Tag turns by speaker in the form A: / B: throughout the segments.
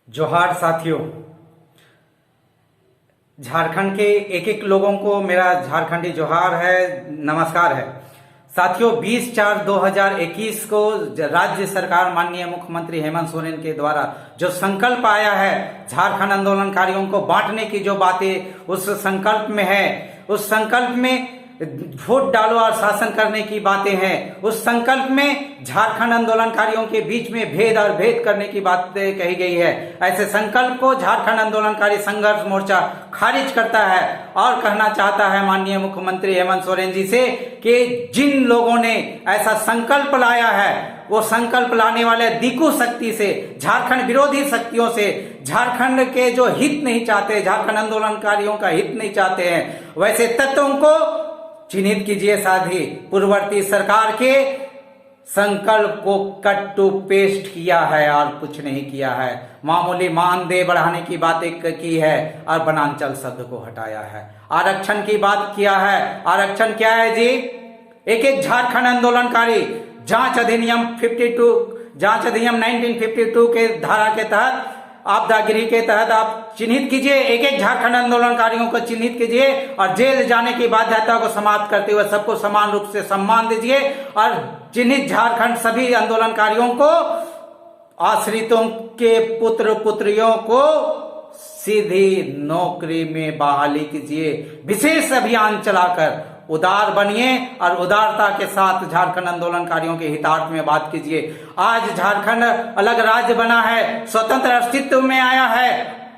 A: जोहार साथियों। झारखंड के एक एक लोगों को मेरा झारखंडी जोहार है, नमस्कार है। साथियों, 20/4/2021 को राज्य सरकार माननीय मुख्यमंत्री हेमंत सोरेन के द्वारा जो संकल्प आया है झारखंड आंदोलनकारियों को बांटने की, जो बातें उस संकल्प में है, उस संकल्प में वोट डालो और शासन करने की बातें हैं। उस संकल्प में झारखंड आंदोलनकारियों के बीच में भेद और भेद करने की बातें कही गई है। ऐसे संकल्प को झारखंड आंदोलनकारी संघर्ष मोर्चा खारिज करता है और कहना चाहता है माननीय मुख्यमंत्री हेमंत सोरेन जी से कि जिन लोगों ने ऐसा संकल्प लाया है, वो संकल्प लाने वाले दिकू शक्ति से, झारखंड विरोधी शक्तियों से, झारखंड के जो हित नहीं चाहते, झारखंड आंदोलनकारियों का हित नहीं चाहते हैं, वैसे तत्वों को चिन्हित कीजिए। साथ ही पूर्ववर्ती सरकार के संकल्प को कट टू पेस्ट किया है और कुछ नहीं किया है। मामूली मानदेय बढ़ाने की बातें की है और वनांचल शब्द को हटाया है। आरक्षण की बात किया है। आरक्षण क्या है जी? एक एक झारखंड आंदोलनकारी जांच अधिनियम 1952 के धारा के तहत, आपदागिरी के तहत आप चिन्हित कीजिए। एक एक झारखंड आंदोलनकारियों को चिन्हित कीजिए और जेल जाने की बाध्यता को समाप्त करते हुए सबको समान रूप से सम्मान दीजिए और चिन्हित झारखंड सभी आंदोलनकारियों को, आश्रितों के पुत्र पुत्रियों को सीधी नौकरी में बहाली कीजिए। विशेष अभियान चलाकर उदार बनिए और उदारता के साथ झारखंड आंदोलनकारियों के हितार्थ में बात कीजिए। आज झारखंड अलग राज्य बना है, स्वतंत्र अस्तित्व में आया है,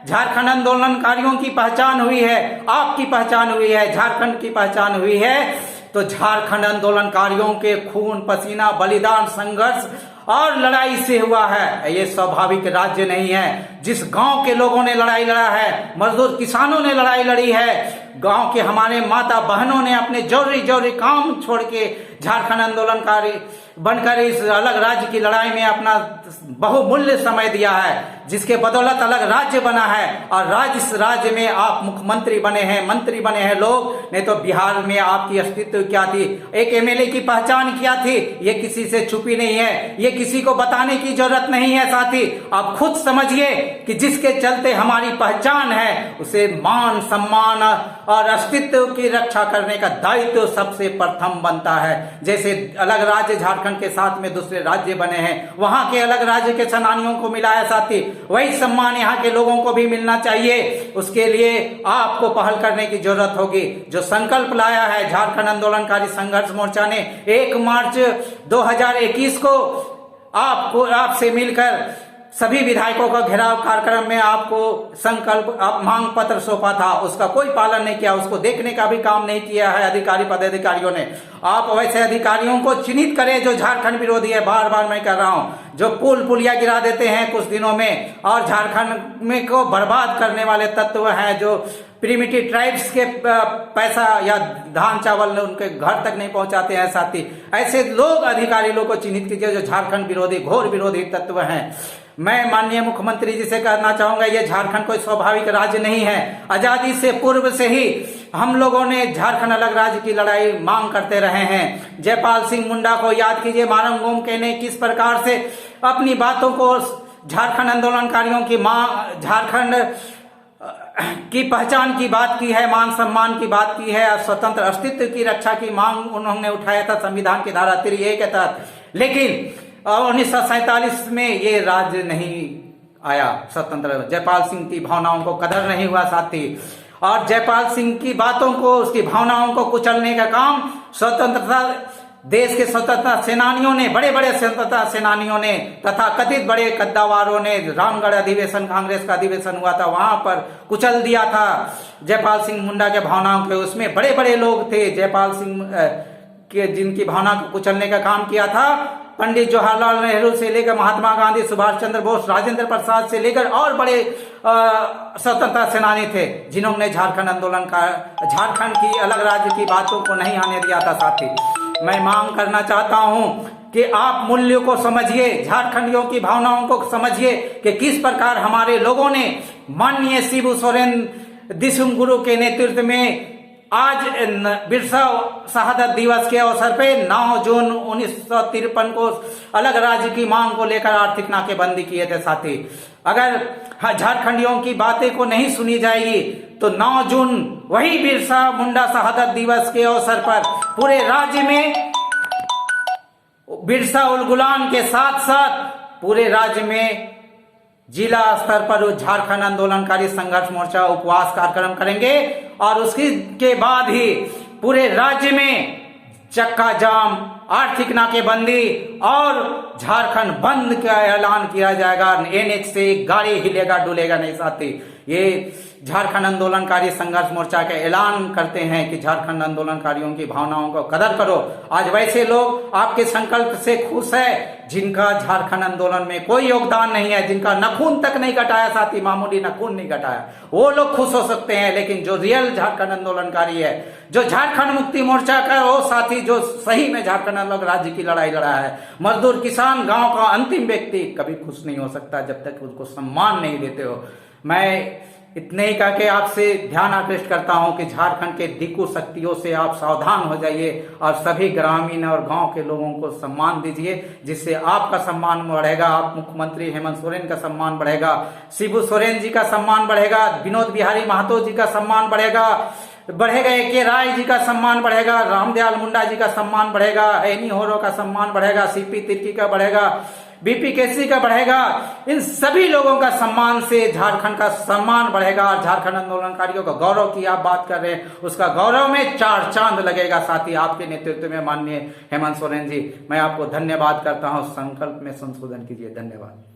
A: झारखंड आंदोलनकारियों की पहचान हुई है, आपकी पहचान हुई है, झारखंड की पहचान हुई है। तो झारखंड आंदोलनकारियों के खून पसीना बलिदान संघर्ष और लड़ाई से हुआ है। ये स्वाभाविक राज्य नहीं है। जिस गांव के लोगों ने लड़ाई लड़ा है, मजदूर किसानों ने लड़ाई लड़ी है, गांव के हमारे माता बहनों ने अपने जरूरी काम छोड़ के झारखंड आंदोलनकारी बनकर इस अलग राज्य की लड़ाई में अपना बहुमूल्य समय दिया है, जिसके बदौलत अलग राज्य बना है। और इस राज्य में आप मुख्यमंत्री बने हैं, मंत्री बने हैं लोग, नहीं तो बिहार में आपकी अस्तित्व क्या थी, एक एमएलए की पहचान क्या थी, ये किसी से छुपी नहीं है, ये किसी को बताने की जरूरत नहीं है। साथी, आप खुद समझिए कि जिसके चलते हमारी पहचान है, उसे मान सम्मान और अस्तित्व की रक्षा करने का दायित्व सबसे प्रथम बनता है। जैसे अलग राज्य झारखंड के साथ में दूसरे राज्य बने हैं, वहां के अलग राज्य के सेनानियों को मिला है साथी, वही सम्मान यहाँ के लोगों को भी मिलना चाहिए। उसके लिए आपको पहल करने की जरूरत होगी। जो संकल्प लाया है झारखंड आंदोलनकारी संघर्ष मोर्चा ने 1 मार्च 2021 को आपसे मिलकर सभी विधायकों का घेराव कार्यक्रम में आपको संकल्प मांग पत्र सौंपा था, उसका कोई पालन नहीं किया, उसको देखने का भी काम नहीं किया है अधिकारी पदाधिकारियों ने। आप वैसे अधिकारियों को चिन्हित करें जो झारखंड विरोधी है। बार बार मैं कर रहा हूं, जो पुलिया गिरा देते हैं कुछ दिनों में और झारखंड में को बर्बाद करने वाले तत्व हैं, जो प्रिमिटिव ट्राइब्स के पैसा या धान चावल उनके घर तक नहीं पहुंचाते हैं। साथी, ऐसे लोग अधिकारी लोग को चिन्हित कीजिए जो झारखंड विरोधी घोर विरोधी तत्व हैं। मैं माननीय मुख्यमंत्री जी से कहना चाहूंगा, ये झारखंड कोई स्वाभाविक राज्य नहीं है। आजादी से पूर्व से ही हम लोगों ने झारखंड अलग राज्य की लड़ाई मांग करते रहे हैं। जयपाल सिंह मुंडा को याद कीजिए, मारंग गोमके ने किस प्रकार से अपनी बातों को झारखंड आंदोलनकारियों की झारखंड की पहचान की बात की है, मान सम्मान की बात की है और स्वतंत्र अस्तित्व की रक्षा की मांग उन्होंने उठाया था संविधान की धारा 3A के तहत। लेकिन 1947 में ये राज्य नहीं आया स्वतंत्र। जयपाल सिंह की भावनाओं को कदर नहीं हुआ साथी, और जयपाल सिंह की बातों को, उसकी भावनाओं को कुचलने का काम स्वतंत्रता देश के स्वतंत्रता सेनानियों ने, बड़े बड़े स्वतंत्रता सेनानियों ने तथा कथित बड़े कद्दावारों ने, रामगढ़ अधिवेशन, कांग्रेस का अधिवेशन हुआ था, वहां पर कुचल दिया था जयपाल सिंह मुंडा के भावनाओं के। उसमें बड़े बड़े लोग थे जयपाल सिंह के, जिनकी भावना को कुचलने का काम किया था। पंडित जवाहरलाल नेहरू से लेकर महात्मा गांधी, सुभाष चंद्र बोस, राजेंद्र प्रसाद से लेकर और बड़े स्वतंत्रता सेनानी थे, जिन्होंने झारखंड की अलग राज्य की बातों को नहीं आने दिया था। साथी, मैं मांग करना चाहता हूं कि आप मूल्यों को समझिए, झारखंडियों की भावनाओं को समझिए कि किस प्रकार हमारे लोगों ने माननीय शिबू सोरेन दिसुम गुरु के नेतृत्व में आज बिरसा शहादत दिवस के अवसर पे 9 जून 1953 को अलग राज्य की मांग को लेकर आर्थिक नाकेबंदी किए थे साथी। अगर झारखंडियों की बातें को नहीं सुनी जाएगी तो 9 जून वही बिरसा मुंडा शहादत दिवस के अवसर पर पूरे राज्य में बिरसा उलगुलान के साथ साथ पूरे राज्य में जिला स्तर पर झारखंड आंदोलनकारी संघर्ष मोर्चा उपवास कार्यक्रम करेंगे और उसके के बाद ही पूरे राज्य में चक्का जाम, आर्थिक नाकेबंदी और झारखंड बंद का ऐलान किया जाएगा। एनएच से गाड़ी हिलेगा डुलेगा नहीं साथी। ये झारखंड आंदोलनकारी संघर्ष मोर्चा का ऐलान करते हैं कि झारखंड आंदोलनकारियों की भावनाओं को कदर करो। आज वैसे लोग आपके संकल्प से खुश है जिनका झारखंड आंदोलन में कोई योगदान नहीं है, जिनका नखून तक नहीं कटाया साथी, मामूली नखून नहीं कटाया, वो लोग खुश हो सकते हैं। लेकिन जो रियल झारखंड आंदोलनकारी है, जो झारखंड मुक्ति मोर्चा का वो साथी जो सही में झारखंड अलग राज्य की लड़ाई लड़ा है, मजदूर किसान गांव का अंतिम व्यक्ति कभी खुश नहीं हो सकता जब तक उसको सम्मान नहीं देते हो। मैं इतने ही कह के आपसे ध्यान आकृष्ट करता हूं कि झारखंड के दिक्कू शक्तियों से आप सावधान हो जाइए और सभी ग्रामीण और गांव के लोगों को सम्मान दीजिए, जिससे आपका सम्मान बढ़ेगा। आप मुख्यमंत्री हेमंत सोरेन का सम्मान बढ़ेगा, शिबू सोरेन जी का सम्मान बढ़ेगा, विनोद बिहारी महतो जी का सम्मान बढ़ेगा, ए.के. राय जी का सम्मान बढ़ेगा, रामदयाल मुंडा जी का सम्मान बढ़ेगा, एनी होरो का सम्मान बढ़ेगा, सीपी तिर्की का बढ़ेगा, बीपी केसरी का बढ़ेगा। इन सभी लोगों का सम्मान से झारखंड का सम्मान बढ़ेगा और झारखंड आंदोलनकारियों का गौरव की आप बात कर रहे हैं, उसका गौरव में 4 चांद लगेगा साथी आपके नेतृत्व में माननीय हेमंत सोरेन जी। मैं आपको धन्यवाद करता हूं। संकल्प में संशोधन कीजिए। धन्यवाद।